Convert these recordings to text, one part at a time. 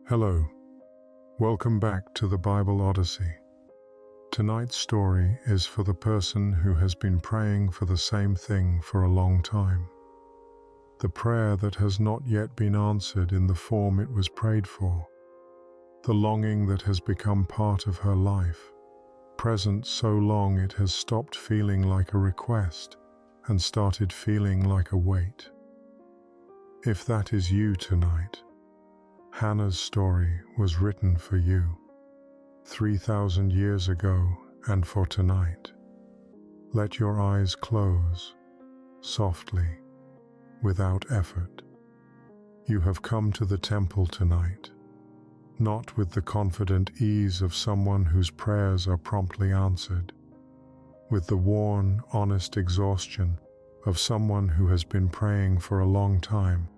Hello, welcome back to the Bible Odyssey. Tonight's story is for the person who has been praying for the same thing for a long time. The prayer that has not yet been answered in the form it was prayed for. The longing that has become part of her life, present so long it has stopped feeling like a request and started feeling like a weight. If that is you tonight, Hannah's story was written for you 3,000 years ago and for tonight. Let your eyes close, softly, without effort. You have come to the temple tonight, not with the confident ease of someone whose prayers are promptly answered, with the worn, honest exhaustion of someone who has been praying for a long time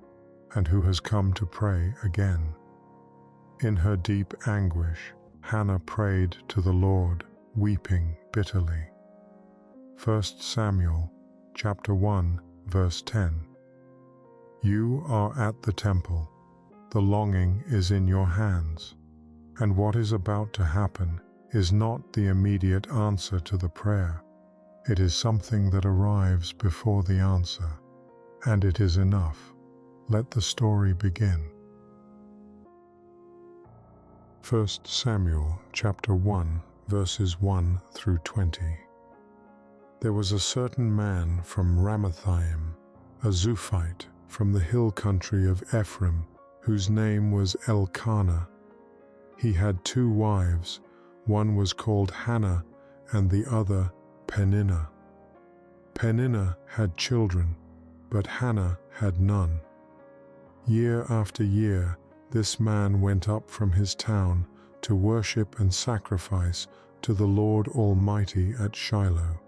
and who has come to pray again. In her deep anguish, Hannah prayed to the Lord, weeping bitterly. 1 Samuel chapter 1, verse 10. You are at the temple, the longing is in your hands, and what is about to happen is not the immediate answer to the prayer. It is something that arrives before the answer, and it is enough. Let the story begin. 1 Samuel chapter 1, verses 1 through 20. There was a certain man from Ramathaim, a Zuphite from the hill country of Ephraim, whose name was Elkanah. He had 2 wives, one was called Hannah and the other Peninnah. Peninnah had children, but Hannah had none. Year after year, this man went up from his town to worship and sacrifice to the Lord Almighty at Shiloh.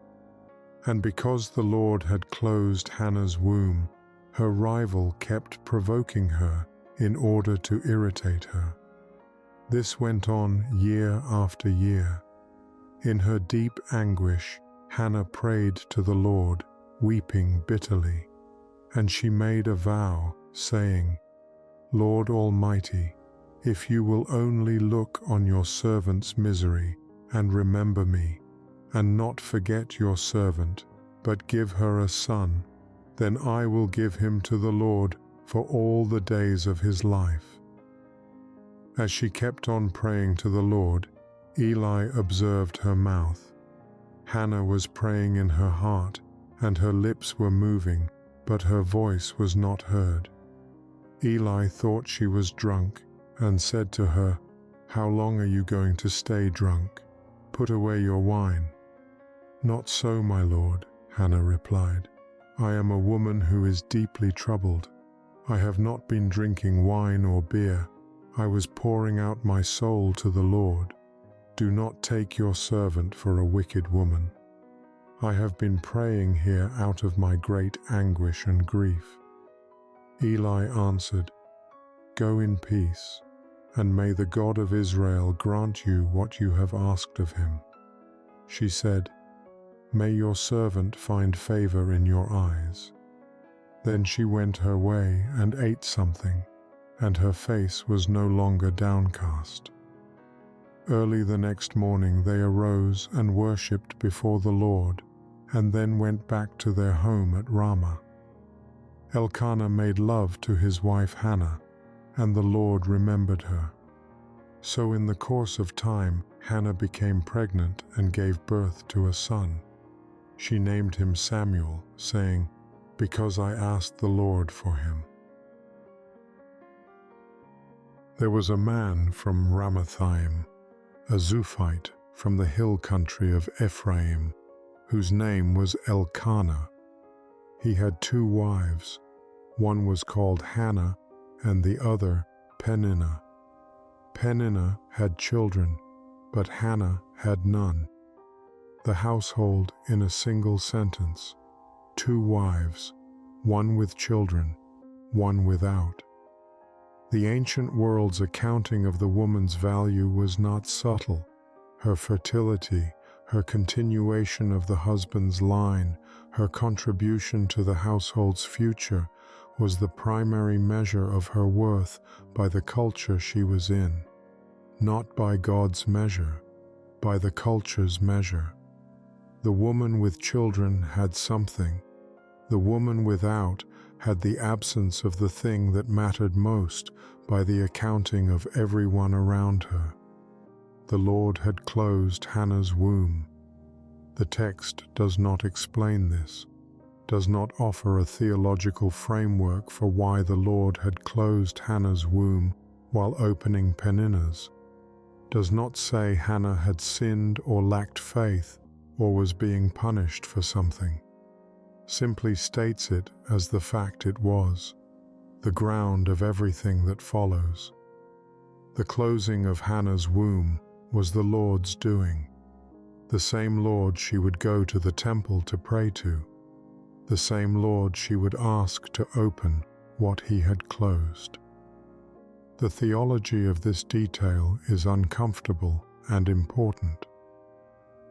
And because the Lord had closed Hannah's womb, her rival kept provoking her in order to irritate her. This went on year after year. In her deep anguish, Hannah prayed to the Lord, weeping bitterly, and she made a vow, saying, Lord Almighty, if you will only look on your servant's misery and remember me, and not forget your servant, but give her a son, then I will give him to the Lord for all the days of his life. As she kept on praying to the Lord, Eli observed her mouth. Hannah was praying in her heart, and her lips were moving, but her voice was not heard. Eli thought she was drunk and said to her, How long are you going to stay drunk? Put away your wine. Not so, my lord, Hannah replied. I am a woman who is deeply troubled. I have not been drinking wine or beer. I was pouring out my soul to the Lord. Do not take your servant for a wicked woman. I have been praying here out of my great anguish and grief. Eli answered, Go in peace, and may the God of Israel grant you what you have asked of him. She said, May your servant find favor in your eyes. Then she went her way and ate something, and her face was no longer downcast. Early the next morning they arose and worshipped before the Lord, and then went back to their home at Ramah. Elkanah made love to his wife Hannah, and the Lord remembered her. So in the course of time, Hannah became pregnant and gave birth to a son. She named him Samuel, saying, Because I asked the Lord for him. There was a man from Ramathaim, a Zuphite from the hill country of Ephraim, whose name was Elkanah. He had 2 wives. One was called Hannah, and the other Peninnah. Peninnah had children, but Hannah had none. The household in a single sentence: 2 wives, one with children, one without. The ancient world's accounting of the woman's value was not subtle. Her fertility, her continuation of the husband's line, her contribution to the household's future, was the primary measure of her worth by the culture she was in, not by God's measure, by the culture's measure. The woman with children had something. The woman without had the absence of the thing that mattered most by the accounting of everyone around her. The Lord had closed Hannah's womb. The text does not explain this, does not offer a theological framework for why the Lord had closed Hannah's womb while opening Peninnah's, does not say Hannah had sinned or lacked faith or was being punished for something. Simply states it as the fact it was, the ground of everything that follows. The closing of Hannah's womb was the Lord's doing, the same Lord she would go to the temple to pray to, the same Lord she would ask to open what he had closed. The theology of this detail is uncomfortable and important.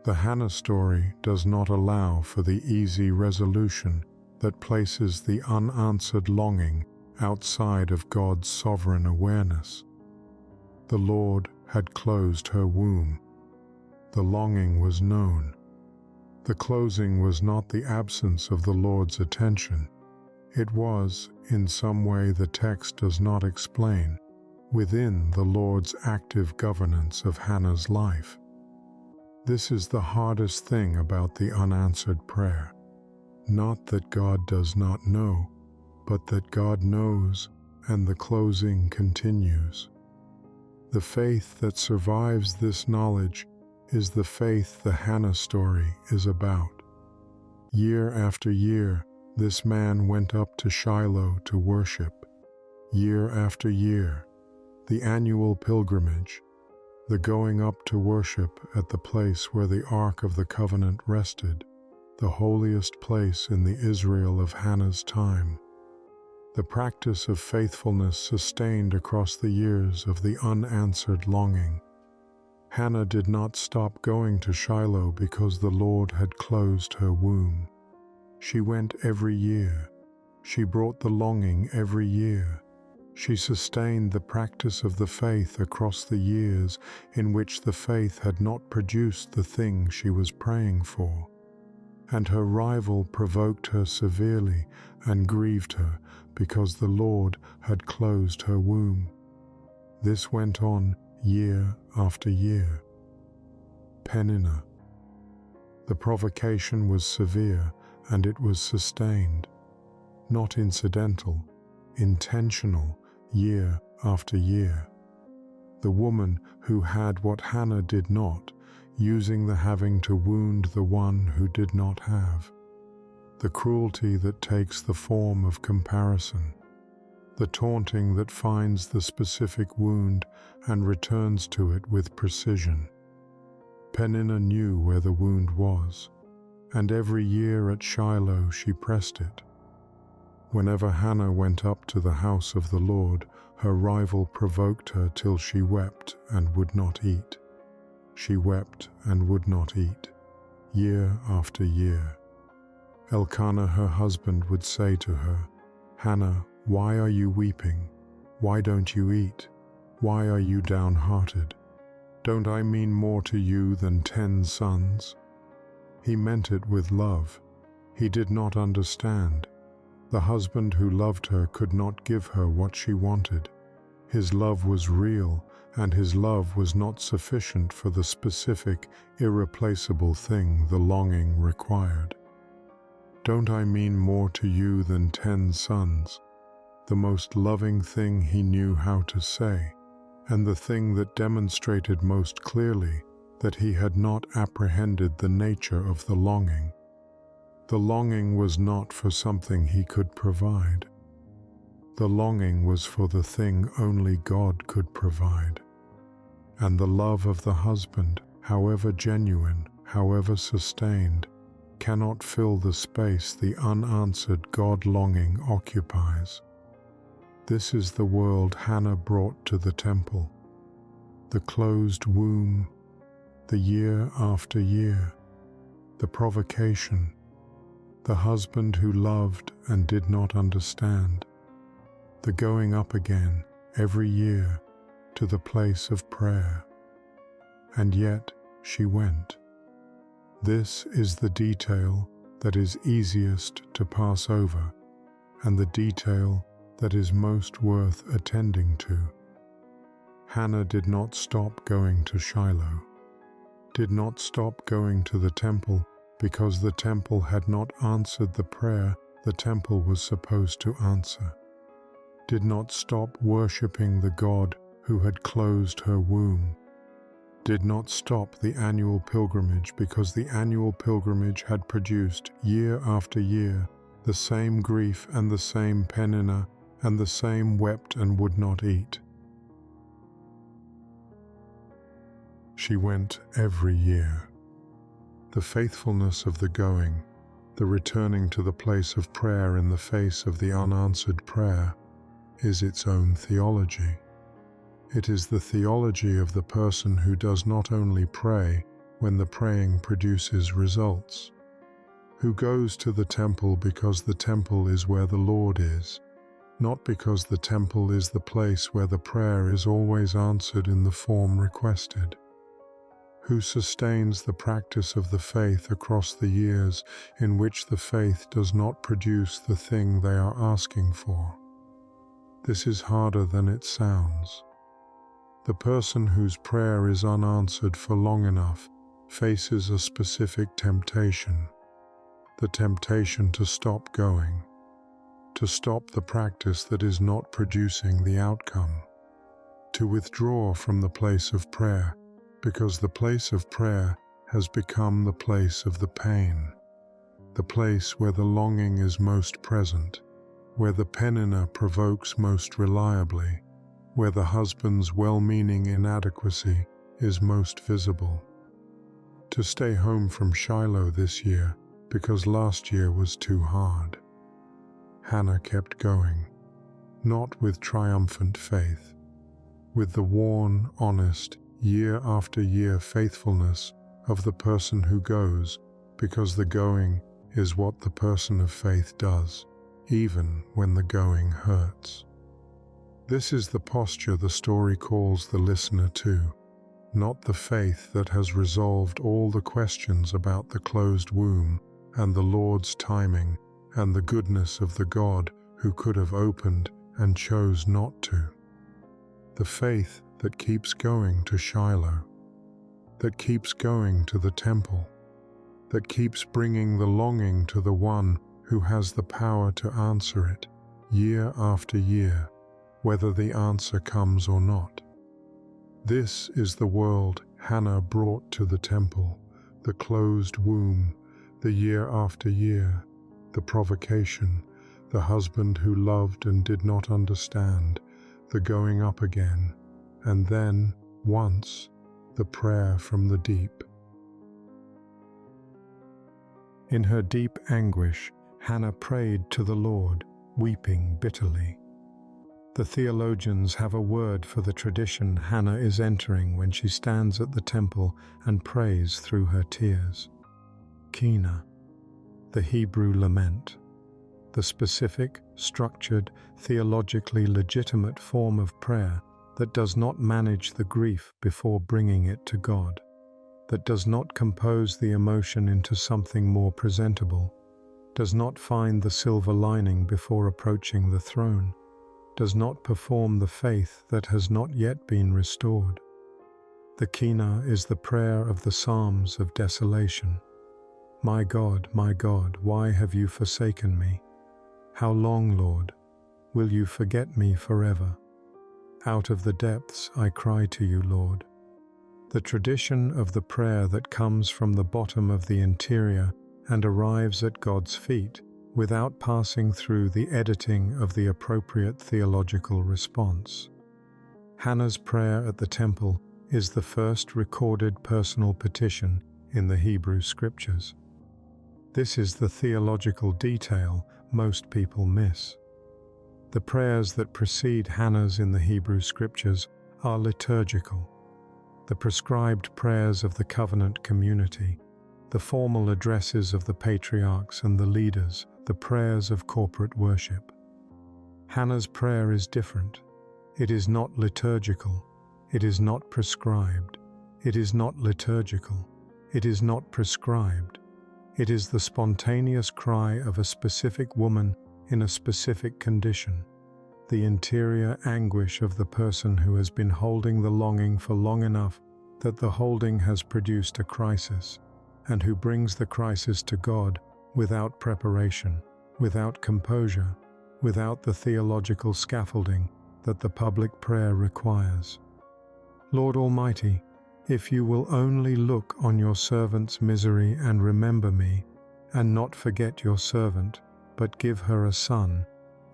The Hannah story does not allow for the easy resolution that places the unanswered longing outside of God's sovereign awareness. The Lord had closed her womb. The longing was known. The closing was not the absence of the Lord's attention. It was, in some way the text does not explain, within the Lord's active governance of Hannah's life. This is the hardest thing about the unanswered prayer. Not that God does not know, but that God knows and the closing continues. The faith that survives this knowledge is the faith the Hannah story is about. Year after year, this man went up to Shiloh to worship. Year after year, the annual pilgrimage, the going up to worship at the place where the Ark of the Covenant rested, the holiest place in the Israel of Hannah's time. The practice of faithfulness sustained across the years of the unanswered longing. Hannah did not stop going to Shiloh because the Lord had closed her womb. She went every year. She brought the longing every year. She sustained the practice of the faith across the years in which the faith had not produced the thing she was praying for. And her rival provoked her severely and grieved her because the Lord had closed her womb. This went on year after year. Peninnah. The provocation was severe and it was sustained, not incidental, intentional, year after year. The woman who had what Hannah did not, using the having to wound the one who did not have. The cruelty that takes the form of comparison. The taunting that finds the specific wound and returns to it with precision. Peninnah knew where the wound was, and every year at Shiloh she pressed it. Whenever Hannah went up to the house of the Lord, her rival provoked her till she wept and would not eat. She wept and would not eat, year after year. Elkanah, her husband, would say to her, "Hannah, why are you weeping? Why don't you eat? Why are you downhearted? Don't I mean more to you than 10 sons?" He meant it with love. He did not understand. The husband who loved her could not give her what she wanted. His love was real, and his love was not sufficient for the specific, irreplaceable thing the longing required. Don't I mean more to you than 10 sons? The most loving thing he knew how to say, and the thing that demonstrated most clearly that he had not apprehended the nature of the longing. The longing was not for something he could provide. The longing was for the thing only God could provide. And the love of the husband, however genuine, however sustained, cannot fill the space the unanswered God-longing occupies. This is the world Hannah brought to the temple. The closed womb, the year after year, the provocation, the husband who loved and did not understand, the going up again every year to the place of prayer. And yet she went. This is the detail that is easiest to pass over, and the detail that is most worth attending to. Hannah did not stop going to Shiloh, did not stop going to the temple because the temple had not answered the prayer the temple was supposed to answer, did not stop worshipping the God who had closed her womb, did not stop the annual pilgrimage because the annual pilgrimage had produced year after year the same grief and the same Peninnah and the same wept and would not eat. She went every year. The faithfulness of the going, the returning to the place of prayer in the face of the unanswered prayer, is its own theology. It is the theology of the person who does not only pray when the praying produces results, who goes to the temple because the temple is where the Lord is, not because the temple is the place where the prayer is always answered in the form requested, who sustains the practice of the faith across the years in which the faith does not produce the thing they are asking for. This is harder than it sounds. The person whose prayer is unanswered for long enough faces a specific temptation, the temptation to stop going, to stop the practice that is not producing the outcome, to withdraw from the place of prayer because the place of prayer has become the place of the pain, the place where the longing is most present, where the Peninnah provokes most reliably, where the husband's well-meaning inadequacy is most visible. To stay home from Shiloh this year because last year was too hard. Hannah kept going, not with triumphant faith, with the worn, honest, year after year faithfulness of the person who goes because the going is what the person of faith does, even when the going hurts. This is the posture the story calls the listener to, not the faith that has resolved all the questions about the closed womb and the Lord's timing and the goodness of the God who could have opened and chose not to. The faith that keeps going to Shiloh, that keeps going to the temple, that keeps bringing the longing to the one who has the power to answer it year after year, whether the answer comes or not. This is the world Hannah brought to the temple, the closed womb, the year after year, the provocation, the husband who loved and did not understand, the going up again, and then, once, the prayer from the deep. In her deep anguish, Hannah prayed to the Lord, weeping bitterly. The theologians have a word for the tradition Hannah is entering when she stands at the temple and prays through her tears. Kina, the Hebrew lament, the specific, structured, theologically legitimate form of prayer that does not manage the grief before bringing it to God, that does not compose the emotion into something more presentable, does not find the silver lining before approaching the throne, does not perform the faith that has not yet been restored. The Kina is the prayer of the Psalms of desolation. My God, why have you forsaken me? How long, Lord, will you forget me forever? Out of the depths I cry to you, Lord. The tradition of the prayer that comes from the bottom of the interior and arrives at God's feet without passing through the editing of the appropriate theological response. Hannah's prayer at the temple is the first recorded personal petition in the Hebrew Scriptures. This is the theological detail most people miss. The prayers that precede Hannah's in the Hebrew Scriptures are liturgical, the prescribed prayers of the covenant community, the formal addresses of the patriarchs and the leaders, the prayers of corporate worship. Hannah's prayer is different. It is not liturgical. It is not prescribed. It is not liturgical. It is not prescribed. It is the spontaneous cry of a specific woman in a specific condition, the interior anguish of the person who has been holding the longing for long enough that the holding has produced a crisis, and who brings the crisis to God without preparation, without composure, without the theological scaffolding that the public prayer requires. Lord Almighty, if you will only look on your servant's misery and remember me, and not forget your servant, but give her a son,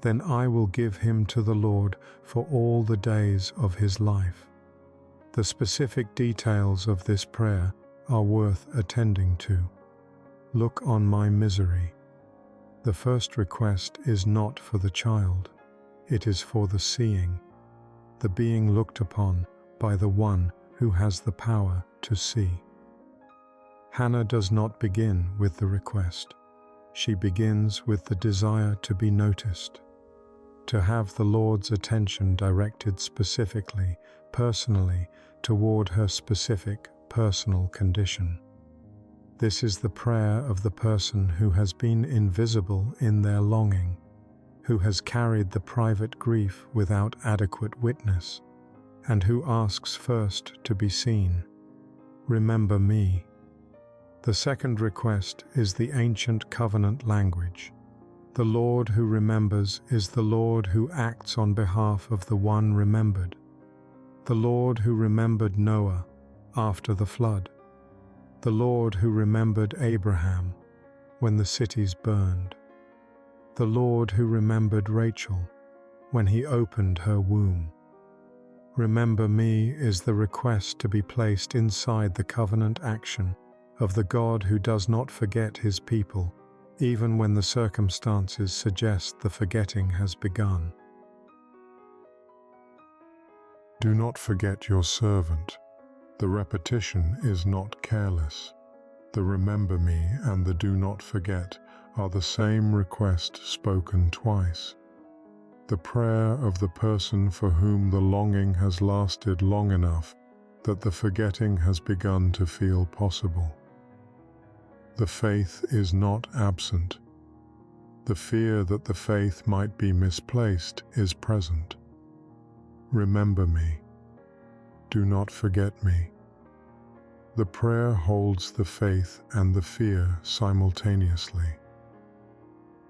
then I will give him to the Lord for all the days of his life. The specific details of this prayer are worth attending to. Look on my misery. The first request is not for the child. It is for the seeing, the being looked upon by the one who has the power to see. Hannah does not begin with the request. She begins with the desire to be noticed, to have the Lord's attention directed specifically, personally, toward her specific personal condition. This is the prayer of the person who has been invisible in their longing, who has carried the private grief without adequate witness, and who asks first to be seen. Remember me. The second request is the ancient covenant language. The Lord who remembers is the Lord who acts on behalf of the one remembered. The Lord who remembered Noah after the flood. The Lord who remembered Abraham when the cities burned. The Lord who remembered Rachel when he opened her womb. Remember me is the request to be placed inside the covenant action of the God who does not forget his people, even when the circumstances suggest the forgetting has begun. Do not forget your servant. The repetition is not careless. The remember me and the do not forget are the same request spoken twice. The prayer of the person for whom the longing has lasted long enough that the forgetting has begun to feel possible. The faith is not absent. The fear that the faith might be misplaced is present. Remember me. Do not forget me. The prayer holds the faith and the fear simultaneously.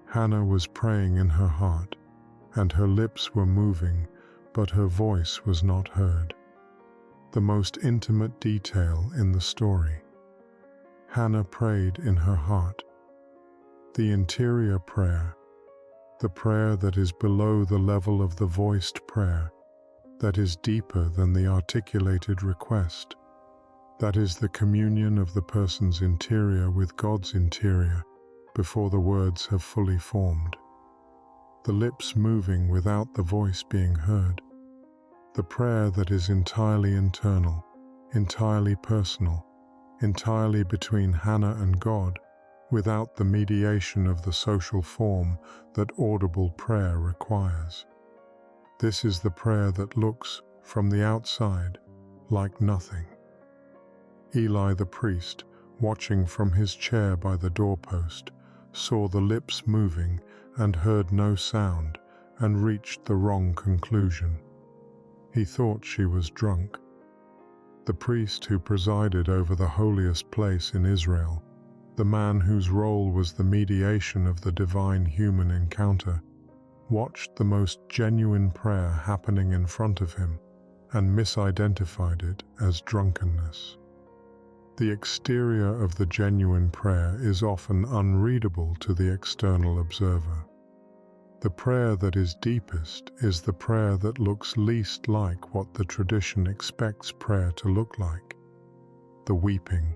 Hannah was praying in her heart, and her lips were moving, but her voice was not heard. The most intimate detail in the story. Hannah prayed in her heart. The interior prayer, the prayer that is below the level of the voiced prayer, that is deeper than the articulated request, that is the communion of the person's interior with God's interior before the words have fully formed. The lips moving without the voice being heard. The prayer that is entirely internal, entirely personal, entirely between Hannah and God, without the mediation of the social form that audible prayer requires. This is the prayer that looks, from the outside, like nothing. Eli the priest, watching from his chair by the doorpost, saw the lips moving and heard no sound, and reached the wrong conclusion. He thought she was drunk. The priest who presided over the holiest place in Israel, the man whose role was the mediation of the divine-human encounter, watched the most genuine prayer happening in front of him and misidentified it as drunkenness. The exterior of the genuine prayer is often unreadable to the external observer. The prayer that is deepest is the prayer that looks least like what the tradition expects prayer to look like. The weeping,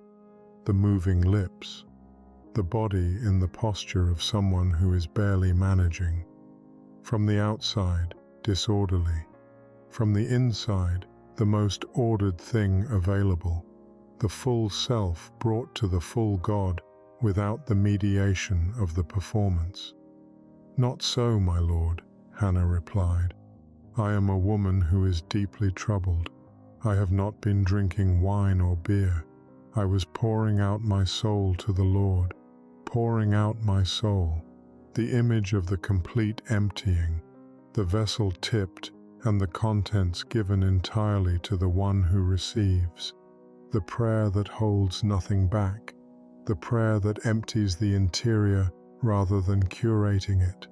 the moving lips, the body in the posture of someone who is barely managing. From the outside, disorderly. From the inside, the most ordered thing available. The full self brought to the full God without the mediation of the performance. Not so, my Lord, Hannah replied. "I am a woman who is deeply troubled. I have not been drinking wine or beer. I was pouring out my soul to the Lord, pouring out my soul." The image of the complete emptying, the vessel tipped and the contents given entirely to the one who receives. The prayer that holds nothing back, the prayer that empties the interior rather than curating it.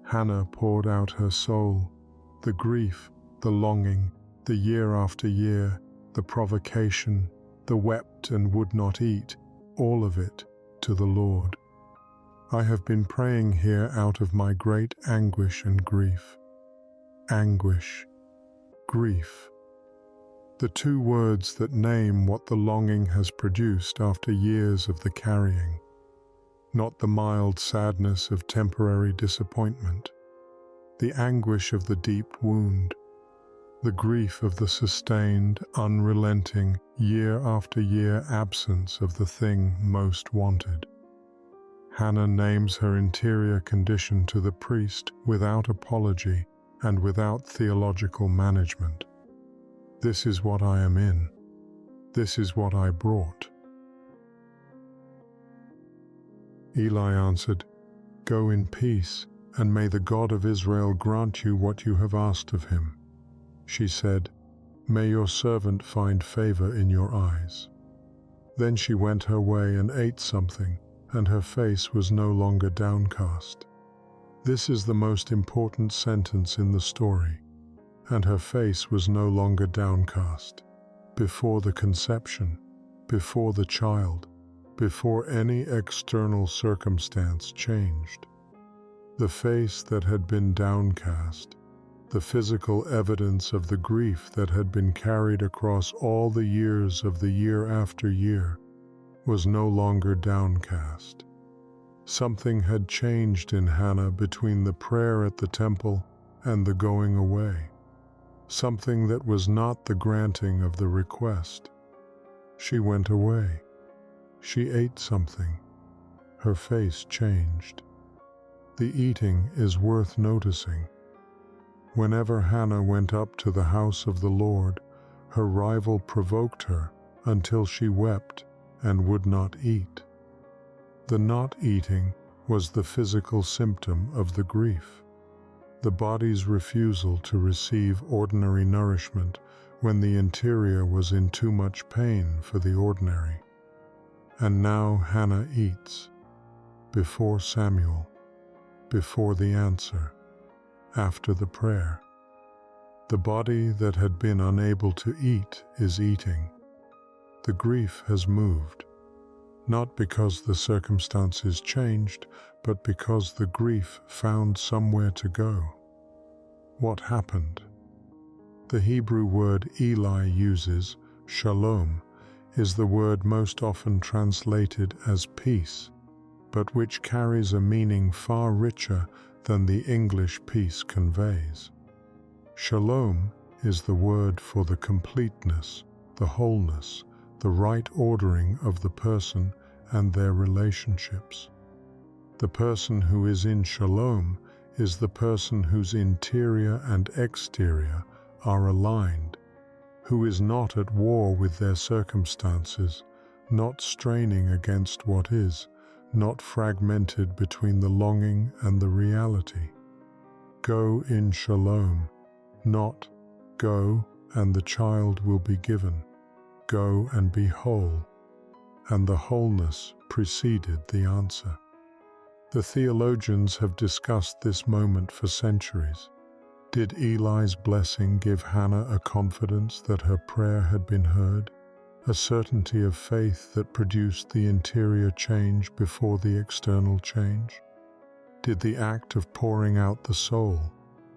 Hannah poured out her soul, the grief, the longing, the year after year, the provocation, the wept and would not eat, all of it to the Lord. "I have been praying here out of my great anguish and grief." Anguish, grief. The two words that name what the longing has produced after years of the carrying. Not the mild sadness of temporary disappointment. The anguish of the deep wound. The grief of the sustained, unrelenting, year after year absence of the thing most wanted. Hannah names her interior condition to the priest without apology and without theological management. "This is what I am in. This is what I brought." Eli answered, "Go in peace, and may the God of Israel grant you what you have asked of him." She said, "May your servant find favor in your eyes." Then she went her way and ate something, and her face was no longer downcast. This is the most important sentence in the story. And her face was no longer downcast. Before the conception, before the child, before any external circumstance changed. The face that had been downcast, the physical evidence of the grief that had been carried across all the years of the year after year, was no longer downcast. Something had changed in Hannah between the prayer at the temple and the going away. Something that was not the granting of the request. She went away. She ate something. Her face changed. The eating is worth noticing. Whenever Hannah went up to the house of the Lord, her rival provoked her until she wept and would not eat. The not eating was the physical symptom of the grief. The body's refusal to receive ordinary nourishment when the interior was in too much pain for the ordinary. And now Hannah eats, before Samuel, before the answer, after the prayer. The body that had been unable to eat is eating. The grief has moved, not because the circumstances changed, but because the grief found somewhere to go. What happened? The Hebrew word Eli uses, shalom, is the word most often translated as peace, but which carries a meaning far richer than the English peace conveys. Shalom is the word for the completeness, the wholeness, the right ordering of the person and their relationships. The person who is in shalom is the person whose interior and exterior are aligned, who is not at war with their circumstances, not straining against what is, not fragmented between the longing and the reality. Go in shalom, not go and the child will be given. Go and be whole, and the wholeness preceded the answer. The theologians have discussed this moment for centuries. Did Eli's blessing give Hannah a confidence that her prayer had been heard, a certainty of faith that produced the interior change before the external change? Did the act of pouring out the soul,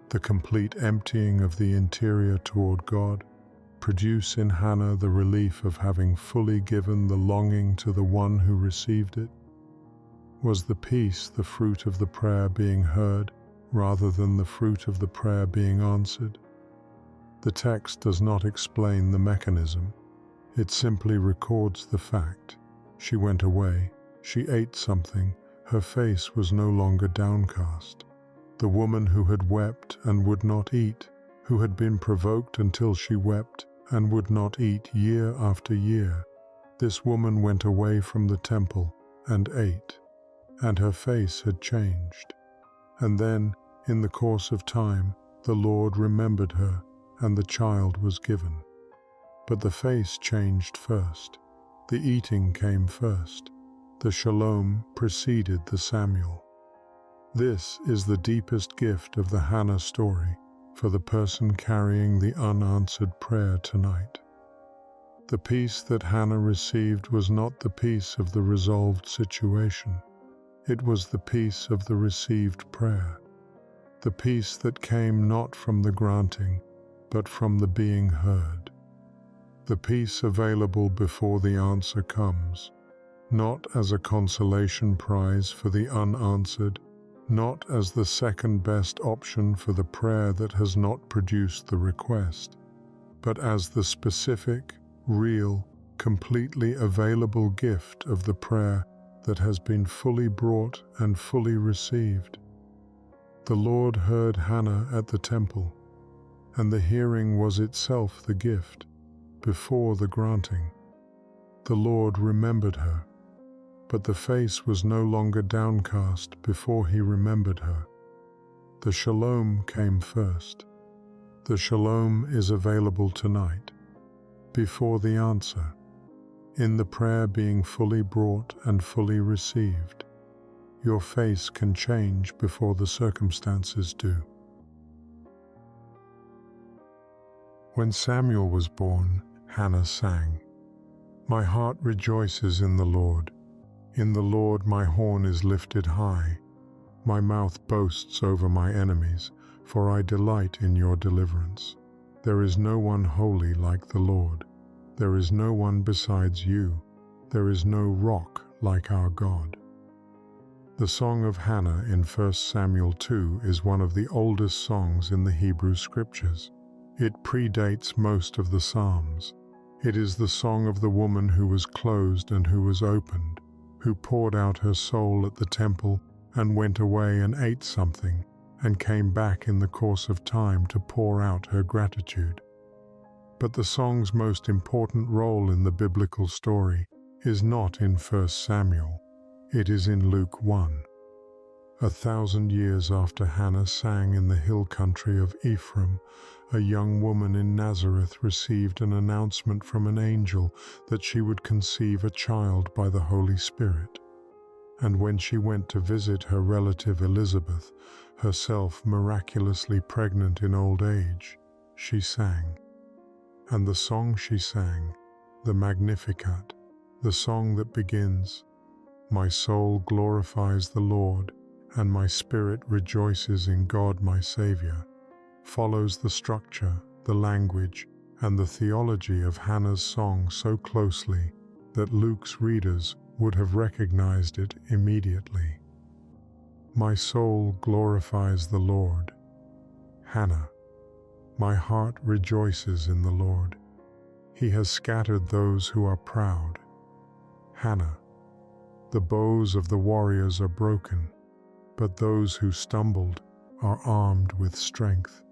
the complete emptying of the interior toward God, produce in Hannah the relief of having fully given the longing to the one who received it? Was the peace the fruit of the prayer being heard, rather than the fruit of the prayer being answered? The text does not explain the mechanism. It simply records the fact. She went away, she ate something, her face was no longer downcast. the woman who had wept and would not eat, who had been provoked until she wept and would not eat year after year. This woman went away from the temple and ate, and her face had changed. And then, in the course of time, the Lord remembered her, and the child was given. But the face changed first. The eating came first. The shalom preceded the Samuel. This is the deepest gift of the Hannah story for the person carrying the unanswered prayer tonight. The peace that Hannah received was not the peace of the resolved situation. It was the peace of the received prayer. The peace that came not from the granting, but from the being heard. The peace available before the answer comes, not as a consolation prize for the unanswered, not as the second best option for the prayer that has not produced the request, but as the specific, real, completely available gift of the prayer that has been fully brought and fully received. The Lord heard Hannah at the temple, and the hearing was itself the gift, before the granting. The Lord remembered her, but the face was no longer downcast before he remembered her. The shalom came first. The shalom is available tonight, before the answer, in the prayer being fully brought and fully received. Your face can change before the circumstances do. When Samuel was born, Hannah sang, "My heart rejoices in the Lord. In the Lord my horn is lifted high. My mouth boasts over my enemies, for I delight in your deliverance. There is no one holy like the Lord. There is no one besides you. There is no rock like our God." The Song of Hannah in 1 Samuel 2 is one of the oldest songs in the Hebrew Scriptures. It predates most of the Psalms. It is the song of the woman who was closed and who was opened, who poured out her soul at the temple and went away and ate something, and came back in the course of time to pour out her gratitude. But the song's most important role in the biblical story is not in 1 Samuel. It is in Luke 1. 1,000 years after Hannah sang in the hill country of Ephraim, a young woman in Nazareth received an announcement from an angel that she would conceive a child by the Holy Spirit. And when she went to visit her relative Elizabeth, herself miraculously pregnant in old age, she sang. And the song she sang, the Magnificat, the song that begins, "My soul glorifies the Lord, and my spirit rejoices in God my Savior," follows the structure, the language, and the theology of Hannah's song so closely that Luke's readers would have recognized it immediately. My soul glorifies the Lord. Hannah, my heart rejoices in the Lord. He has scattered those who are proud. Hannah, the bows of the warriors are broken, but those who stumbled are armed with strength.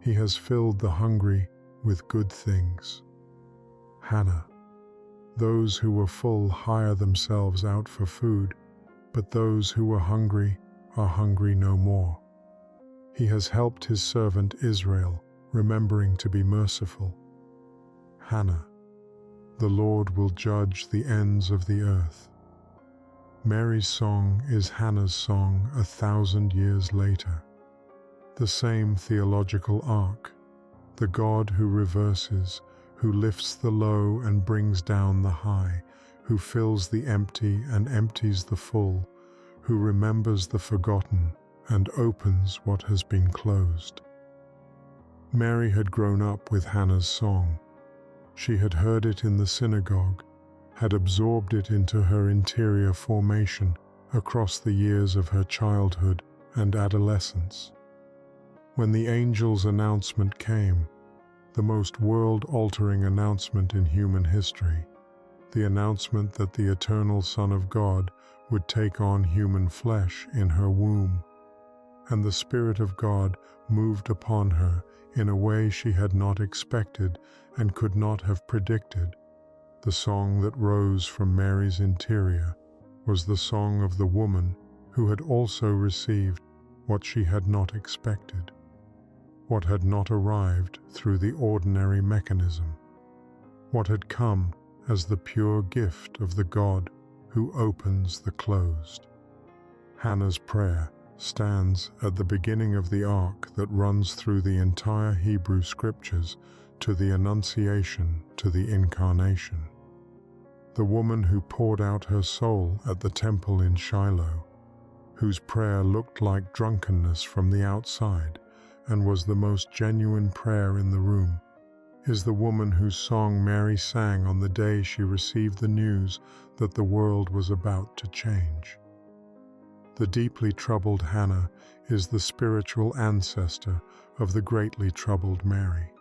He has filled the hungry with good things. Hannah, those who were full hire themselves out for food, but those who were hungry are hungry no more. He has helped his servant Israel, remembering to be merciful. Hannah, the Lord will judge the ends of the earth. Mary's song is Hannah's song 1,000 years later. The same theological arc, the God who reverses, who lifts the low and brings down the high, who fills the empty and empties the full, who remembers the forgotten and opens what has been closed. Mary had grown up with Hannah's song. She had heard it in the synagogue, had absorbed it into her interior formation across the years of her childhood and adolescence. When the angel's announcement came, the most world-altering announcement in human history, the announcement that the eternal Son of God would take on human flesh in her womb, and the Spirit of God moved upon her in a way she had not expected and could not have predicted. The song that rose from Mary's interior was the song of the woman who had also received what she had not expected, what had not arrived through the ordinary mechanism, what had come as the pure gift of the God who opens the closed. Hannah's prayer stands at the beginning of the arc that runs through the entire Hebrew Scriptures to the Annunciation, to the Incarnation. The woman who poured out her soul at the temple in Shiloh, whose prayer looked like drunkenness from the outside and was the most genuine prayer in the room, is the woman whose song Mary sang on the day she received the news that the world was about to change. The deeply troubled Hannah is the spiritual ancestor of the greatly troubled Mary.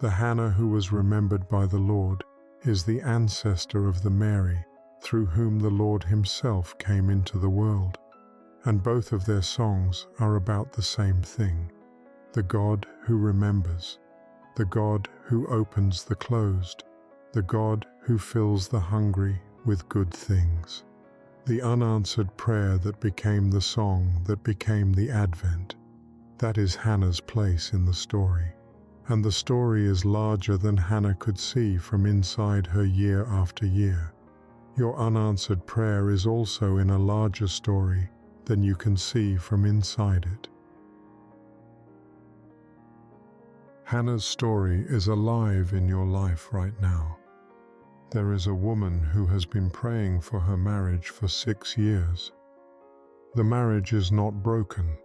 The Hannah who was remembered by the Lord is the ancestor of the Mary through whom the Lord himself came into the world, and both of their songs are about the same thing: the God who remembers, the God who opens the closed, the God who fills the hungry with good things. The unanswered prayer that became the song that became the Advent. That is Hannah's place in the story. And the story is larger than Hannah could see from inside her year after year. Your unanswered prayer is also in a larger story than you can see from inside it. Hannah's story is alive in your life right now. There is a woman who has been praying for her marriage for 6 years. The marriage is not broken.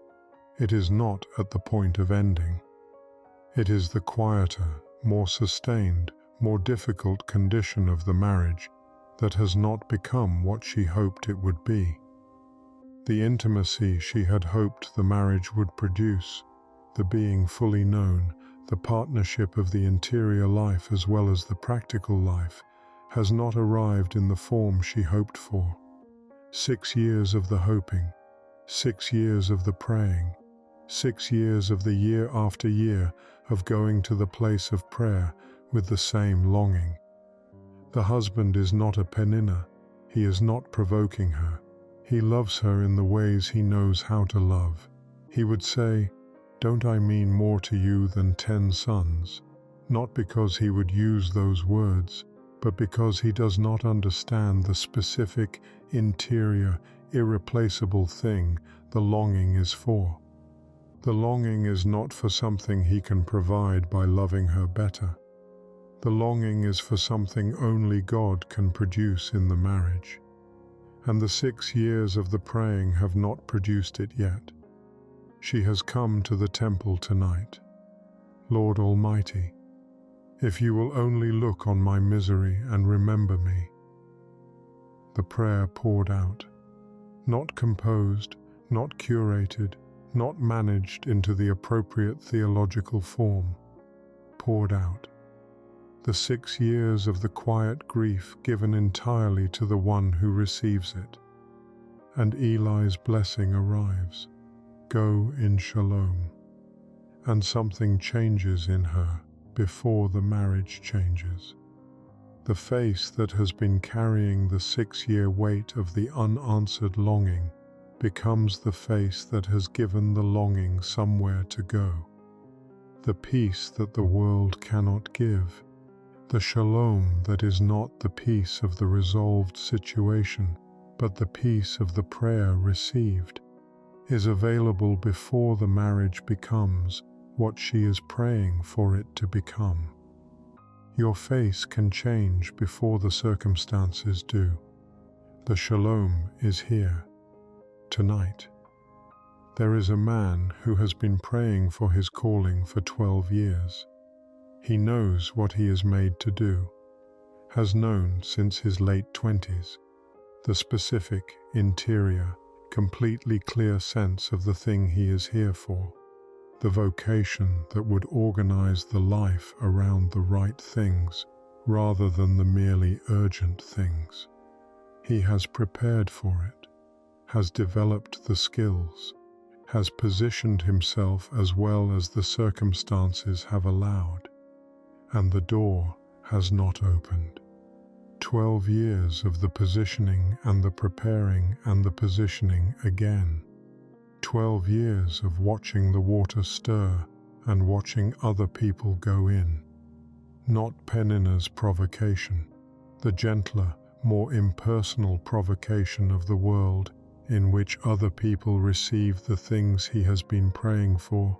It is not at the point of ending. It is the quieter, more sustained, more difficult condition of the marriage that has not become what she hoped it would be. The intimacy she had hoped the marriage would produce, the being fully known, the partnership of the interior life as well as the practical life, has not arrived in the form she hoped for. 6 years of the hoping, 6 years of the praying, 6 years of the year after year of going to the place of prayer with the same longing. The husband is not a Peninnah. He is not provoking her. He loves her in the ways he knows how to love. He would say, "Don't I mean more to you than 10 sons?" Not because he would use those words, but because he does not understand the specific, interior, irreplaceable thing the longing is for. The longing is not for something he can provide by loving her better. The longing is for something only God can produce in the marriage. And the 6 years of the praying have not produced it yet. She has come to the temple tonight. Lord Almighty, if you will only look on my misery and remember me. The prayer poured out, not composed, not curated, not managed into the appropriate theological form, poured out. The 6 years of the quiet grief given entirely to the one who receives it. And Eli's blessing arrives. Go in shalom. And something changes in her before the marriage changes. The face that has been carrying the 6-year weight of the unanswered longing becomes the face that has given the longing somewhere to go. The peace that the world cannot give, the shalom that is not the peace of the resolved situation, but the peace of the prayer received, is available before the marriage becomes what she is praying for it to become. Your face can change before the circumstances do. The shalom is here, tonight. There is a man who has been praying for his calling for 12 years. He knows what he is made to do, has known since his late 20s, the specific, interior, completely clear sense of the thing he is here for, the vocation that would organize the life around the right things rather than the merely urgent things. He has prepared for it, has developed the skills, has positioned himself as well as the circumstances have allowed, and the door has not opened. 12 years of the positioning and the preparing and the positioning again. 12 years of watching the water stir and watching other people go in. Not Peninnah's provocation, the gentler, more impersonal provocation of the world in which other people receive the things he has been praying for,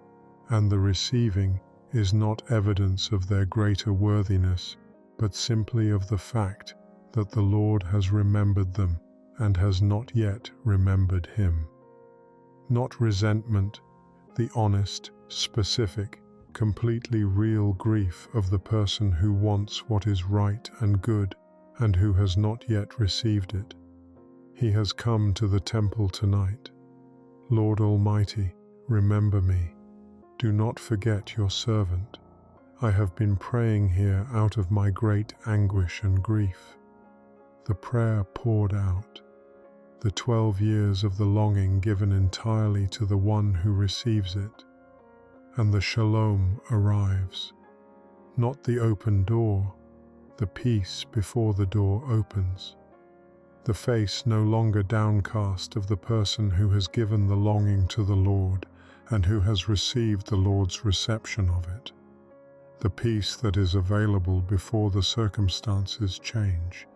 and the receiving is not evidence of their greater worthiness, but simply of the fact that the Lord has remembered them and has not yet remembered him. Not resentment, the honest, specific, completely real grief of the person who wants what is right and good and who has not yet received it. He has come to the temple tonight. Lord Almighty, remember me. Do not forget your servant. I have been praying here out of my great anguish and grief. The prayer poured out. The 12 years of the longing given entirely to the one who receives it. And the shalom arrives. Not the open door, the peace before the door opens. The face no longer downcast of the person who has given the longing to the Lord and who has received the Lord's reception of it. The peace that is available before the circumstances change.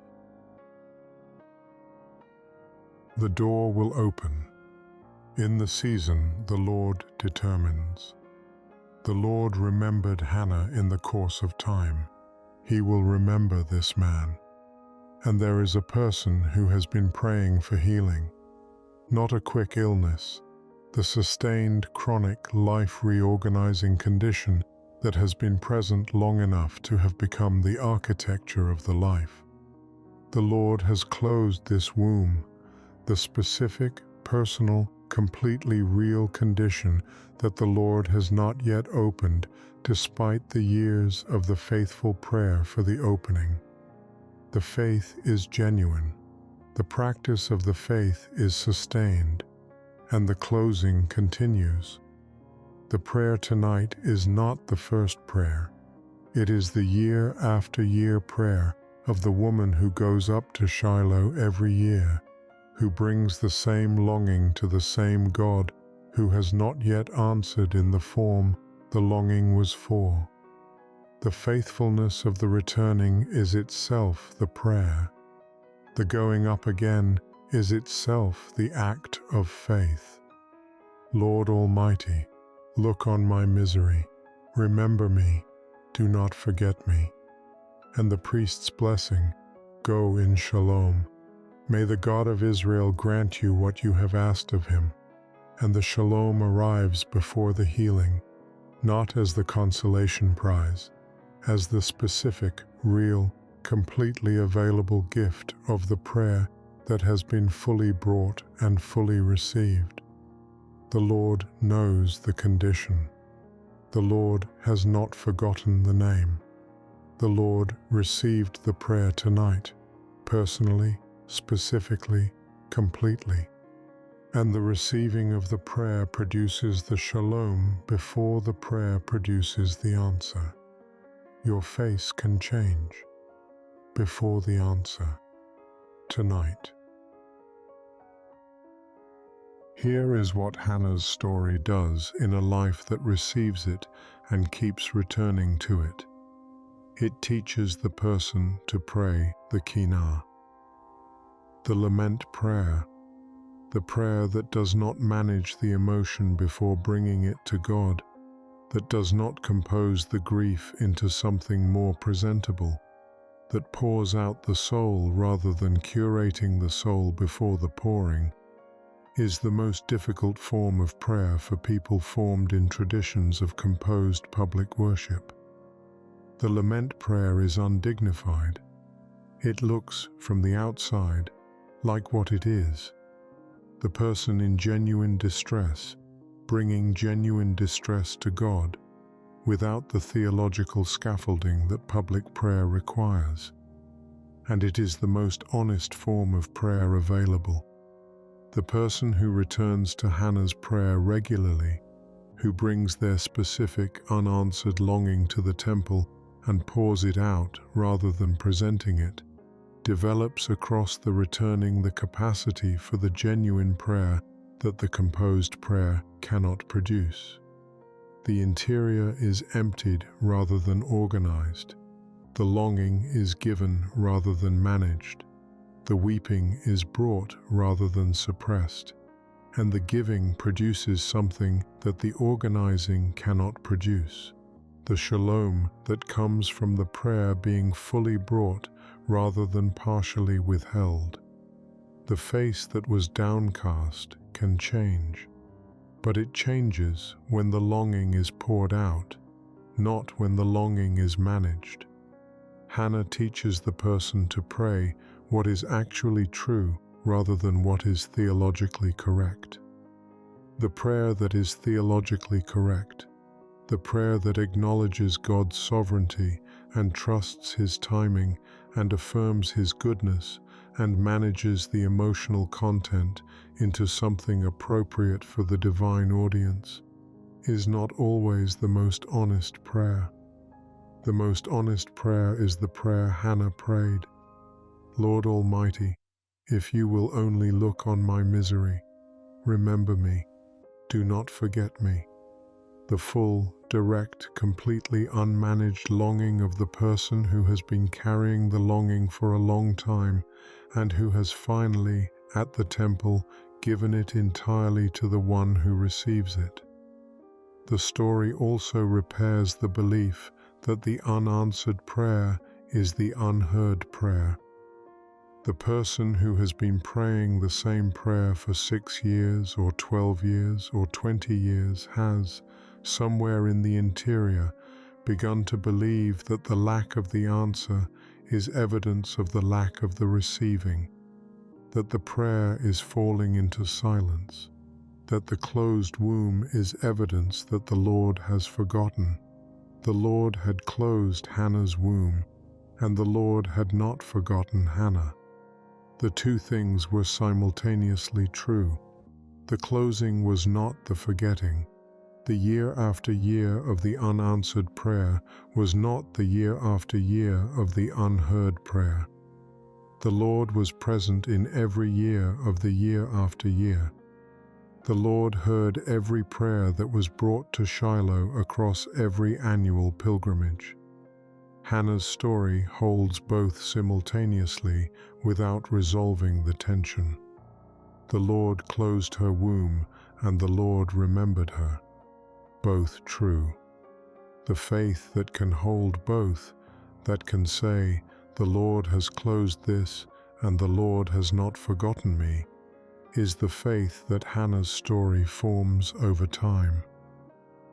The door will open. In the season the Lord determines. The Lord remembered Hannah in the course of time. He will remember this man. And there is a person who has been praying for healing. Not a quick illness, the sustained, chronic, life-reorganizing condition that has been present long enough to have become the architecture of the life. The Lord has closed this womb, the specific, personal, completely real condition that the Lord has not yet opened despite the years of the faithful prayer for the opening. The faith is genuine, the practice of the faith is sustained, and the closing continues. The prayer tonight is not the first prayer. It is the year after year prayer of the woman who goes up to Shiloh every year, who brings the same longing to the same God who has not yet answered in the form the longing was for. The faithfulness of the returning is itself the prayer. The going up again is itself the act of faith. Lord Almighty, look on my misery. Remember me. Do not forget me. And the priest's blessing, go in shalom. May the God of Israel grant you what you have asked of him. And the shalom arrives before the healing, not as the consolation prize, as the specific, real, completely available gift of the prayer that has been fully brought and fully received. The Lord knows the condition. The Lord has not forgotten the name. The Lord received the prayer tonight, personally, specifically, completely. And the receiving of the prayer produces the shalom before the prayer produces the answer. Your face can change before the answer tonight. Here is what Hannah's story does in a life that receives it and keeps returning to it. It teaches the person to pray the Kinah, the lament prayer, the prayer that does not manage the emotion before bringing it to God, that does not compose the grief into something more presentable, that pours out the soul rather than curating the soul before the pouring, is the most difficult form of prayer for people formed in traditions of composed public worship. The lament prayer is undignified. It looks, from the outside, like what it is: the person in genuine distress, bringing genuine distress to God, without the theological scaffolding that public prayer requires. And it is the most honest form of prayer available. The person who returns to Hannah's prayer regularly, who brings their specific unanswered longing to the temple and pours it out rather than presenting it, develops across the returning the capacity for the genuine prayer that the composed prayer cannot produce. The interior is emptied rather than organized. The longing is given rather than managed. The weeping is brought rather than suppressed. And the giving produces something that the organizing cannot produce. The shalom that comes from the prayer being fully brought rather than partially withheld. The face that was downcast can change, but it changes when the longing is poured out, not when the longing is managed. Hannah teaches the person to pray what is actually true rather than what is theologically correct. The prayer that is theologically correct, the prayer that acknowledges God's sovereignty and trusts His timing and affirms His goodness and manages the emotional content into something appropriate for the divine audience, is not always the most honest prayer. The most honest prayer is the prayer Hannah prayed. Lord Almighty, if you will only look on my misery, remember me, do not forget me. The full, direct, completely unmanaged longing of the person who has been carrying the longing for a long time and who has finally, at the temple, given it entirely to the one who receives it. The story also repairs the belief that the unanswered prayer is the unheard prayer. The person who has been praying the same prayer for 6 years or 12 years or 20 years has, somewhere in the interior, begun to believe that the lack of the answer is evidence of the lack of the receiving, that the prayer is falling into silence, that the closed womb is evidence that the Lord has forgotten. The Lord had closed Hannah's womb, and the Lord had not forgotten Hannah. The two things were simultaneously true. The closing was not the forgetting. The year after year of the unanswered prayer was not the year after year of the unheard prayer. The Lord was present in every year of the year after year. The Lord heard every prayer that was brought to Shiloh across every annual pilgrimage. Hannah's story holds both simultaneously without resolving the tension. The Lord closed her womb and the Lord remembered her. Both true. The faith that can hold both, that can say, the Lord has closed this and the Lord has not forgotten me, is the faith that Hannah's story forms over time,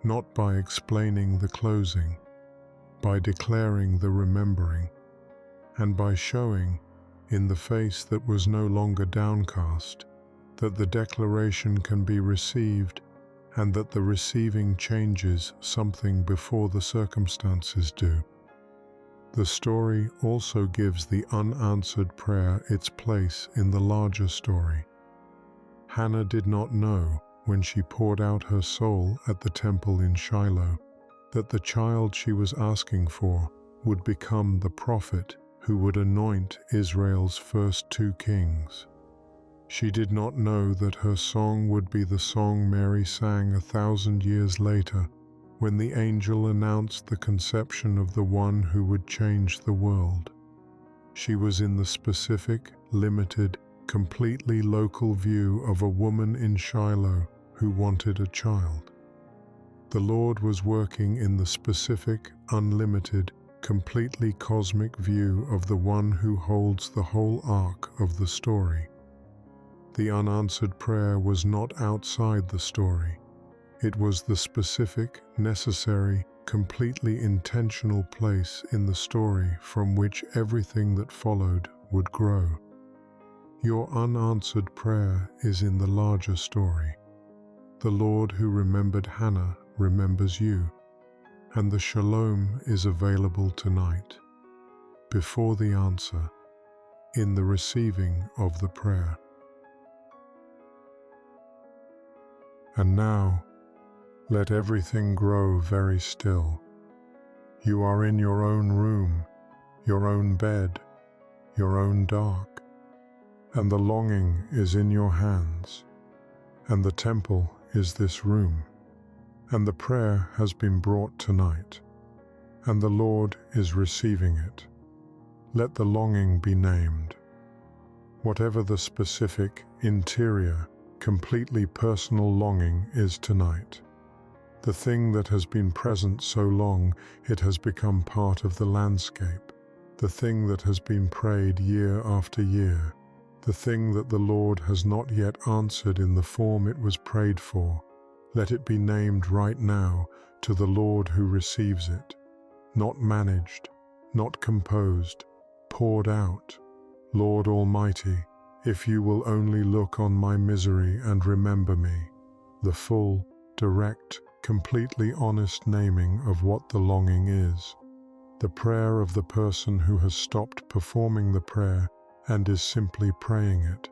not by explaining the closing, by declaring the remembering, and by showing, in the face that was no longer downcast, that the declaration can be received and that the receiving changes something before the circumstances do. The story also gives the unanswered prayer its place in the larger story. Hannah did not know, when she poured out her soul at the temple in Shiloh, that the child she was asking for would become the prophet who would anoint Israel's first 2 kings. She did not know that her song would be the song Mary sang 1,000 years later, when the angel announced the conception of the one who would change the world. She was in the specific, limited, completely local view of a woman in Shiloh who wanted a child. The Lord was working in the specific, unlimited, completely cosmic view of the one who holds the whole arc of the story. The unanswered prayer was not outside the story. It was the specific, necessary, completely intentional place in the story from which everything that followed would grow. Your unanswered prayer is in the larger story. The Lord who remembered Hannah remembers you, and the shalom is available tonight, before the answer, in the receiving of the prayer. And now, let everything grow very still. You are in your own room, your own bed, your own dark, and the longing is in your hands, and the temple is this room, and the prayer has been brought tonight, and the Lord is receiving it. Let the longing be named. Whatever the specific, interior, completely personal longing is tonight. The thing that has been present so long it has become part of the landscape. The thing that has been prayed year after year. The thing that the Lord has not yet answered in the form it was prayed for. Let it be named right now to the Lord who receives it. Not managed, not composed, poured out. Lord Almighty, if you will only look on my misery and remember me. The full, direct, completely honest naming of what the longing is. The prayer of the person who has stopped performing the prayer and is simply praying it.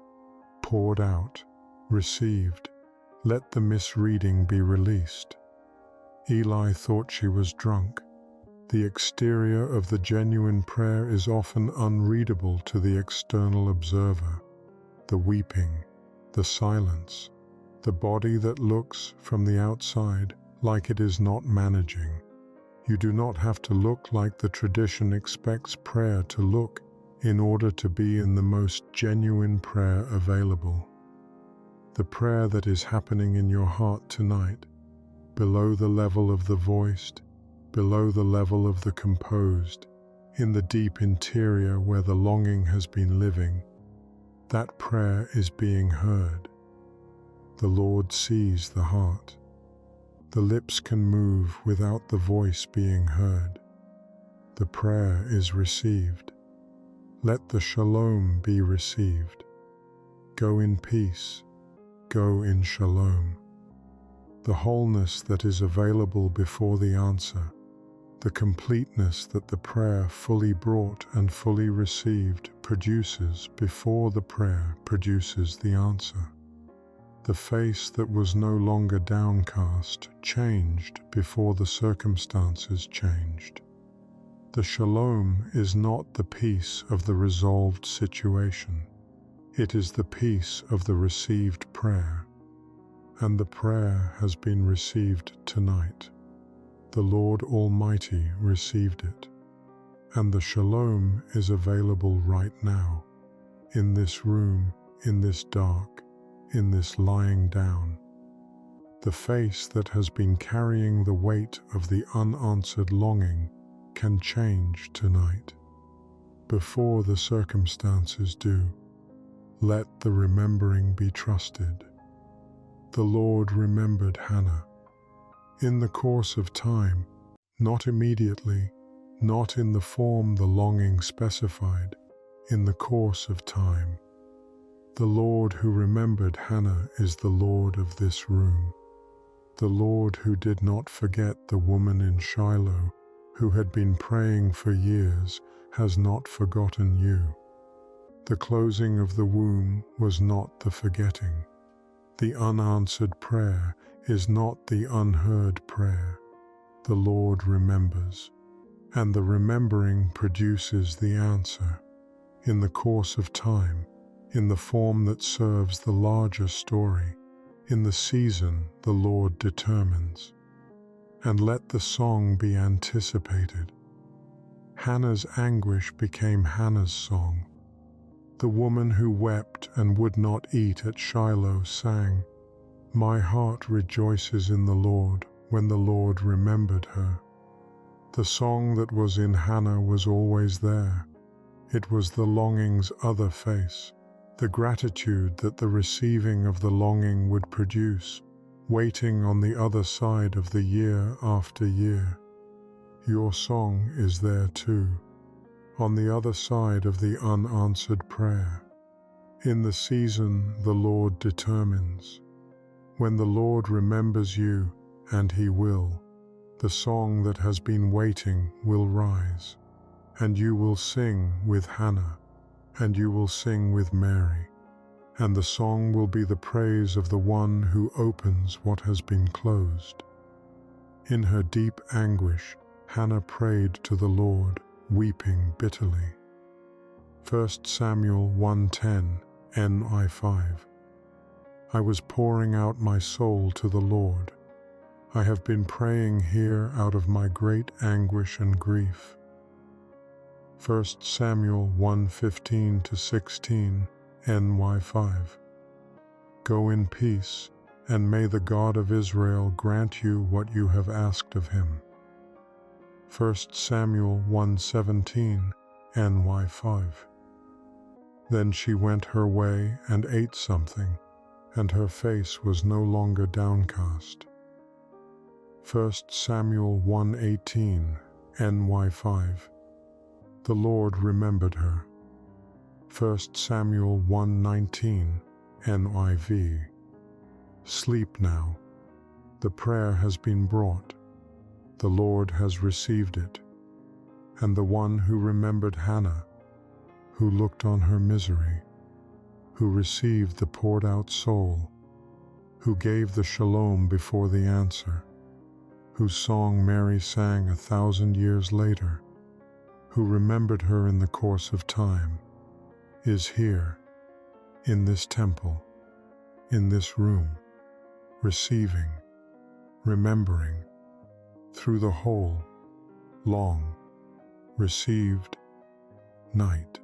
Poured out, received. Let the misreading be released. Eli thought she was drunk. The exterior of the genuine prayer is often unreadable to the external observer. The weeping, the silence, the body that looks from the outside like it is not managing. You do not have to look like the tradition expects prayer to look in order to be in the most genuine prayer available. The prayer that is happening in your heart tonight, below the level of the voiced, below the level of the composed, in the deep interior where the longing has been living, that prayer is being heard. The Lord sees the heart. The lips can move without the voice being heard. The prayer is received. Let the shalom be received. Go in peace. Go in shalom. The wholeness that is available before the answer, the completeness that the prayer fully brought and fully received produces before the prayer produces the answer. The face that was no longer downcast changed before the circumstances changed. The shalom is not the peace of the resolved situation. It is the peace of the received prayer. And the prayer has been received tonight. The Lord Almighty received it. And the shalom is available right now, in this room, in this dark, in this lying down. The face that has been carrying the weight of the unanswered longing can change tonight. Before the circumstances do, let the remembering be trusted. The Lord remembered Hannah. In the course of time, not immediately, not in the form the longing specified, in the course of time. The Lord who remembered Hannah is the Lord of this room. The Lord who did not forget the woman in Shiloh, who had been praying for years, has not forgotten you. The closing of the womb was not the forgetting. The unanswered prayer is not the unheard prayer. The Lord remembers, and the remembering produces the answer, in the course of time, in the form that serves the larger story, in the season the Lord determines. And let the song be anticipated. Hannah's anguish became Hannah's song. The woman who wept and would not eat at Shiloh sang, "My heart rejoices in the Lord when the Lord remembered her." The song that was in Hannah was always there. It was the longing's other face, the gratitude that the receiving of the longing would produce, waiting on the other side of the year after year. Your song is there too, on the other side of the unanswered prayer. In the season the Lord determines. When the Lord remembers you, and He will, the song that has been waiting will rise, and you will sing with Hannah, and you will sing with Mary, and the song will be the praise of the one who opens what has been closed. In her deep anguish, Hannah prayed to the Lord, weeping bitterly. 1 Samuel 1:10, NI5. I was pouring out my soul to the Lord. I have been praying here out of my great anguish and grief. 1 Samuel 1:15-16, NY5. Go in peace, and may the God of Israel grant you what you have asked of him. 1 Samuel 1:17, NY5. Then she went her way and ate something, and her face was no longer downcast. 1 Samuel 1:18, NY5. The Lord remembered her. 1 Samuel 1:19, NIV. Sleep now. The prayer has been brought. The Lord has received it. And the one who remembered Hannah, who looked on her misery, who received the poured out soul, who gave the shalom before the answer, whose song Mary sang 1,000 years later, who remembered her in the course of time, is here, in this temple, in this room, receiving, remembering, through the whole, long, received night.